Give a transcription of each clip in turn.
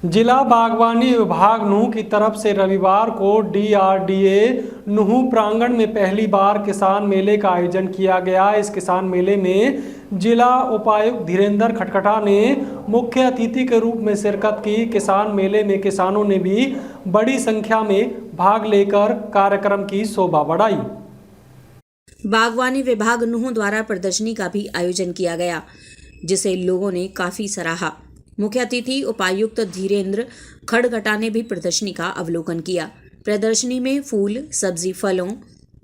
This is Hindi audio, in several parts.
जिला बागवानी विभाग नूह की तरफ से रविवार को डीआरडीए नूह प्रांगण में पहली बार किसान मेले का आयोजन किया गया। इस किसान मेले में जिला उपायुक्त धीरेन्द्र खटकटा ने मुख्य अतिथि के रूप में शिरकत की। किसान मेले में किसानों ने भी बड़ी संख्या में भाग लेकर कार्यक्रम की शोभा बढ़ाई। बागवानी विभाग नूह द्वारा प्रदर्शनी का भी आयोजन किया गया, जिसे लोगों ने काफी सराहा। मुख्य अतिथि उपायुक्त धीरेन्द्र खडगटा ने भी प्रदर्शनी का अवलोकन किया। प्रदर्शनी में फूल, सब्जी, फलों,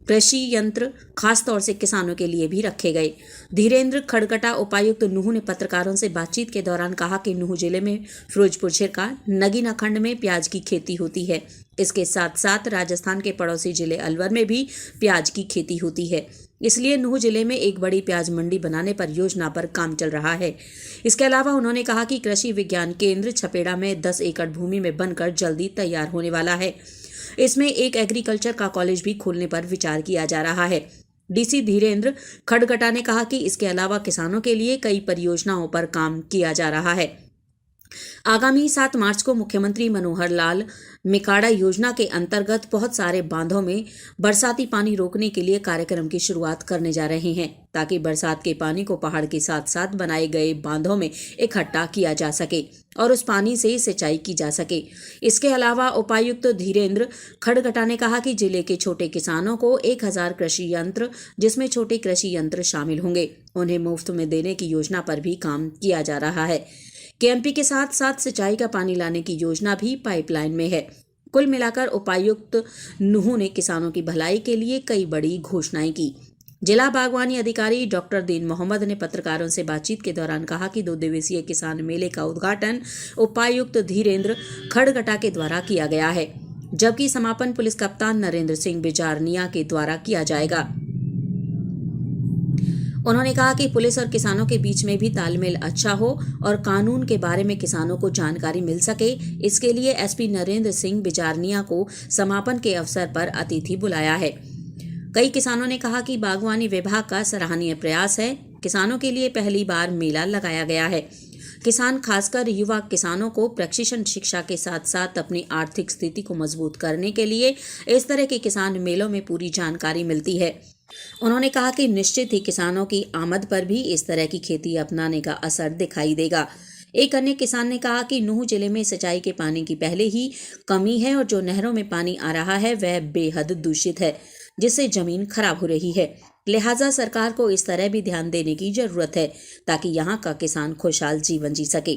कृषि यंत्र खासतौर से किसानों के लिए भी रखे गए। धीरेन्द्र खडगटा उपायुक्त नूह ने पत्रकारों से बातचीत के दौरान कहा कि नूह जिले में फिरोजपुर छिरका नगीना खंड में प्याज की खेती होती है। इसके साथ साथ राजस्थान के पड़ोसी जिले अलवर में भी प्याज की खेती होती है। इसलिए नूह जिले में एक बड़ी प्याज मंडी बनाने पर योजना पर काम चल रहा है। इसके अलावा उन्होंने कहा कि कृषि विज्ञान केंद्र छपेड़ा में 10 एकड़ भूमि में बनकर जल्दी तैयार होने वाला है। इसमें एक एग्रीकल्चर का कॉलेज भी खोलने पर विचार किया जा रहा है। डीसी धीरेन्द्र खडगटा ने कहा कि इसके अलावा किसानों के लिए कई परियोजनाओं पर काम किया जा रहा है। आगामी 7 मार्च को मुख्यमंत्री मनोहर लाल मिकाड़ा योजना के अंतर्गत बहुत सारे बांधों में बरसाती पानी रोकने के लिए कार्यक्रम की शुरुआत करने जा रहे हैं, ताकि बरसात के पानी को पहाड़ के साथ साथ बनाए गए बांधों में इकट्ठा किया जा सके और उस पानी से सिंचाई की जा सके। इसके अलावा उपायुक्त धीरेन्द्र खडगटा ने कहा कि जिले के छोटे किसानों को 1000 कृषि यंत्र, जिसमें छोटे कृषि यंत्र शामिल होंगे, उन्हें मुफ्त में देने की योजना पर भी काम किया जा रहा है। केएमपी के साथ साथ सिंचाई का पानी लाने की योजना भी पाइपलाइन में है। कुल मिलाकर उपायुक्त नूह ने किसानों की भलाई के लिए कई बड़ी घोषणाएं की। जिला बागवानी अधिकारी डॉक्टर दीन मोहम्मद ने पत्रकारों से बातचीत के दौरान कहा कि 2 दिवसीय किसान मेले का उद्घाटन उपायुक्त धीरेन्द्र खडगटा के द्वारा किया गया है, जबकि समापन पुलिस कप्तान नरेंद्र सिंह बिजारनिया के द्वारा किया जाएगा। उन्होंने कहा कि पुलिस और किसानों के बीच में भी तालमेल अच्छा हो और कानून के बारे में किसानों को जानकारी मिल सके, इसके लिए एसपी नरेंद्र सिंह बिजारनिया को समापन के अवसर पर अतिथि बुलाया है। कई किसानों ने कहा कि बागवानी विभाग का सराहनीय प्रयास है। किसानों के लिए पहली बार मेला लगाया गया है। किसान, खासकर युवा किसानों को प्रशिक्षण शिक्षा के साथ साथ अपनी आर्थिक स्थिति को मजबूत करने के लिए इस तरह के किसान मेलों में पूरी जानकारी मिलती है। उन्होंने कहा कि निश्चित ही किसानों की आमद पर भी इस तरह की खेती अपनाने का असर दिखाई देगा। एक अन्य किसान ने कहा कि नूह जिले में सिंचाई के पानी की पहले ही कमी है और जो नहरों में पानी आ रहा है वह बेहद दूषित है, जिससे जमीन खराब हो रही है। लिहाजा सरकार को इस तरह भी ध्यान देने की जरूरत है, ताकि यहाँ का किसान खुशहाल जीवन जी सके।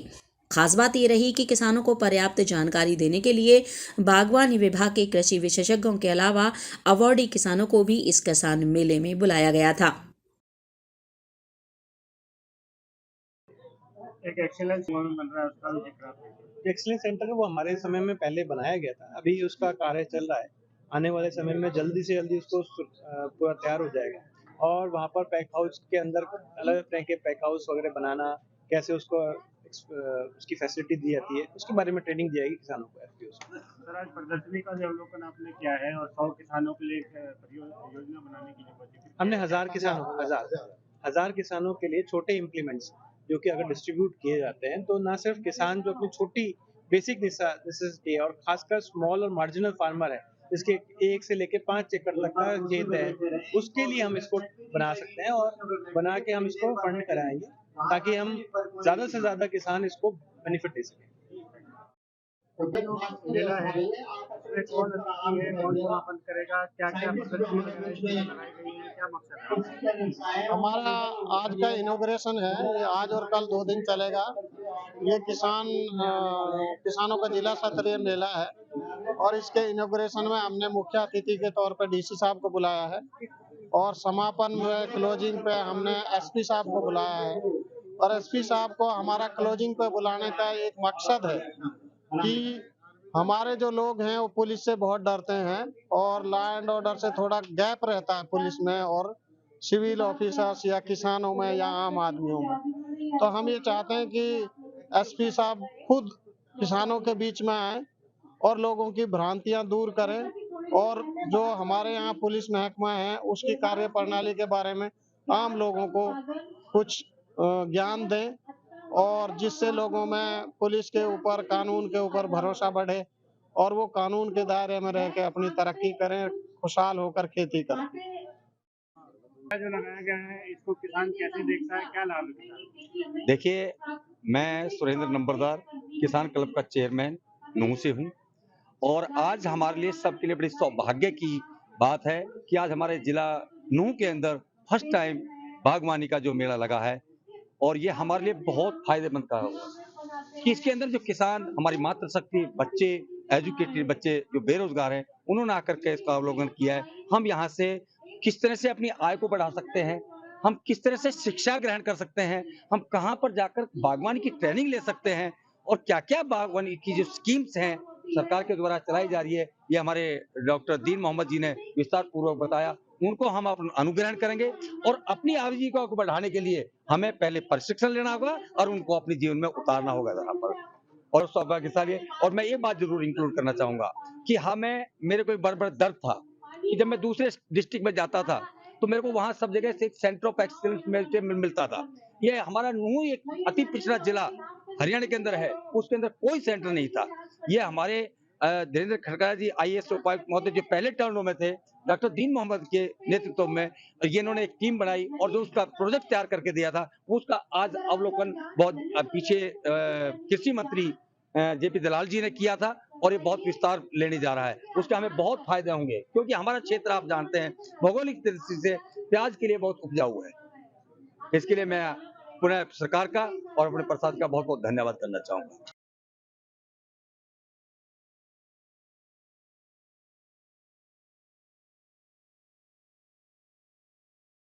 खास बात ये रही कि किसानों को पर्याप्त जानकारी देने के लिए बागवानी विभाग के कृषि विशेषज्ञों के अलावा अवार्डी किसानों को भी इस किसान मेले में बुलाया गया था। एक एक्सीलेंस बन रहा है, उसका भी जिक्र आप। एक्सीलेंस सेंटर वो हमारे समय में पहले बनाया गया था, अभी उसका कार्य चल रहा है। आने वाले समय में जल्दी से जल्दी उसको पूरा तैयार हो जाएगा और वहाँ पर पैक हाउस के अंदर अलग तरह के पैक हाउस वगैरह बनाना, कैसे उसको उसकी फैसिलिटी दी जाती है, उसके बारे में ट्रेनिंग दी जाएगी किसानों को। सर, आज प्रदर्शनी का जो अवलोकन आपने किया है और 100 किसानों के लिए योजना बनाने की जो बजट, हमने हजार किसानों के लिए छोटे इम्प्लीमेंट्स जो कि अगर डिस्ट्रीब्यूट किए जाते हैं तो ना सिर्फ किसान जो अपनी छोटी बेसिक नेसेसिटी है और खासकर स्मॉल और मार्जिनल फार्मर है, इसके 1 से लेके 5 एकड़ तक का खेत है, उसके लिए हम इसको बना सकते हैं और बना के हम इसको फंड कराएंगे, ताकि हम ज्यादा से ज्यादा किसान इसको बेनिफिट दे सकें। मेला है, उसमें कौन अतिथि है, कौन समापन करेगा, क्या-क्या प्रदर्शनी वगैरह इसमें बनाई गई है, क्या मकसद है? हमारा आज का इनॉग्रेशन है, ये आज और कल 2 दिन चलेगा। ये किसानों का जिला स्तरीय मेला है और इसके इनॉग्रेशन में हमने मुख्य अतिथि के तौर पर डीसी साहब को बुलाया है और समापन में क्लोजिंग पे हमने एसपी साहब को बुलाया है। और एसपी साहब को हमारा क्लोजिंग पे बुलाने का एक मकसद है कि हमारे जो लोग हैं वो पुलिस से बहुत डरते हैं और लॉ एंड ऑर्डर से थोड़ा गैप रहता है पुलिस में और सिविल ऑफिसर्स या किसानों में या आम आदमियों में। तो हम ये चाहते हैं कि एसपी साहब खुद किसानों के बीच में आए और लोगों की भ्रांतियां दूर करें और जो हमारे यहाँ पुलिस महकमा है उसकी कार्य प्रणाली के बारे में आम लोगों को कुछ ज्ञान दें और जिससे लोगों में पुलिस के ऊपर, कानून के ऊपर भरोसा बढ़े और वो कानून के दायरे में रह के अपनी तरक्की करें, खुशहाल होकर खेती करें। जो लगाया गया है इसको किसान कैसे देखता है, क्या लाभ है किसान? देखिए, मैं सुरेंद्र नंबरदार किसान क्लब का चेयरमैन नूंह से हूँ और आज हमारे लिए सबके लिए बड़ी सौभाग्य की बात है कि आज हमारे जिला नूंह के अंदर फर्स्ट टाइम बागवानी का जो मेला लगा है और ये हमारे लिए बहुत फायदेमंद का होगा कि इसके अंदर जो किसान, हमारी मातृशक्ति, बच्चे, एजुकेटेड बच्चे जो बेरोजगार हैं, उन्होंने आकर के इसका अवलोकन किया है। हम यहाँ से किस तरह से अपनी आय को बढ़ा सकते हैं, हम किस तरह से शिक्षा ग्रहण कर सकते हैं, हम कहाँ पर जाकर बागवानी की ट्रेनिंग ले सकते हैं और क्या-क्या बागवानी की जो स्कीम्स हैं सरकार के द्वारा चलाई जा रही है, ये हमारे डॉक्टर दीन मोहम्मद जी ने विस्तार पूर्वक बताया। उनको हम अनुग्रहण करेंगे और अपनी आजीविका को बढ़ाने के लिए हमें पहले प्रशिक्षण लेना होगा और उनको अपने जीवन में उतारना होगा यहाँ पर। और सौभाग्यशाली है। और मैं ये बात जरूर इंक्लूड करना चाहूंगा कि मेरे को एक बड़ा दर्द था कि जब मैं दूसरे डिस्ट्रिक्ट में जाता था तो मेरे को वहां सब जगह से एक सेंटर ऑफ एक्सीलेंस मिलता था। ये हमारा नूंह एक अति पिछड़ा जिला हरियाणा के अंदर है, उसके अंदर कोई सेंटर नहीं था। ये हमारे धीरेन्द्र खड़का जी IAS उपायुक्त महोदय जो पहले टर्नों में थे, डॉक्टर दीन मोहम्मद के नेतृत्व में ये इन्होंने एक टीम बनाई और जो उसका प्रोजेक्ट तैयार करके दिया था उसका आज अवलोकन बहुत पीछे कृषि मंत्री JP दलाल जी ने किया था और ये बहुत विस्तार लेने जा रहा है। उसके हमें बहुत फायदे होंगे क्योंकि हमारा क्षेत्र आप जानते हैं भौगोलिक दृष्टि से प्याज के लिए बहुत उपजाऊ है। इसके लिए मैं पुनः सरकार का और अपने प्रशासन का बहुत बहुत धन्यवाद करना चाहूंगा।